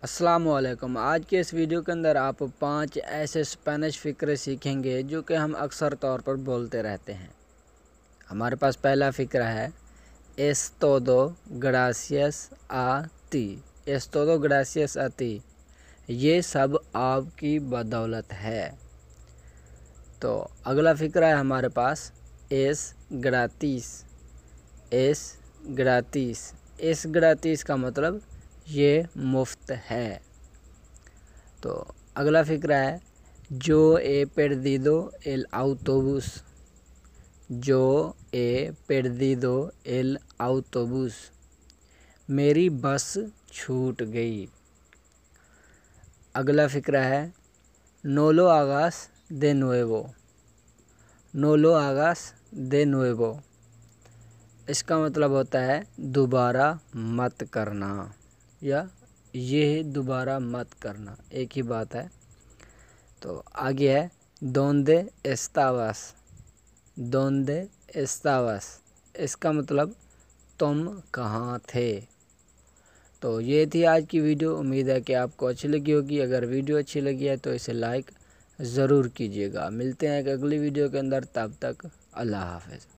السلام علیکم۔ آج کے اس ویڈیو کے اندر آپ 5 ایسے اسپینش فقرے سیکھیں گے جو کہ ہم اکثر طور پر بولتے رہتے ہیں۔ ہمارے پاس پہلا فقرہ ہے es todo gracias a ti۔ es todo gracias a ti، یہ سب آپ کی بدولت ہے۔ تو اگلا فقرہ ہے ہمارے پاس es gratis۔ es gratis، es gratis کا مطلب یہ مفت ہے۔ تو اگلا فقرہ ہے yo he perdido el autobús۔ yo he perdido el autobús، میری بس چھوٹ گئی۔ اگلا فقرہ ہے no lo hagas de nuevo۔ no lo hagas de nuevo، اس کا مطلب ہوتا ہے دوبارہ مت کرنا، یا یہ دوبارہ مت کرنا، ایک ہی بات ہے۔ تو آگے ہے donde estabas۔ donde estabas، اس کا مطلب تم کہاں تھے۔ تو یہ تھی آج کی ویڈیو، امید ہے کہ آپ کو اچھی لگی ہوگی۔ اگر ویڈیو اچھی لگی ہے تو اسے لائک ضرور کیجیے گا۔ ملتے ہیں ایک اگلی ویڈیو کے اندر، تب تک اللہ حافظ۔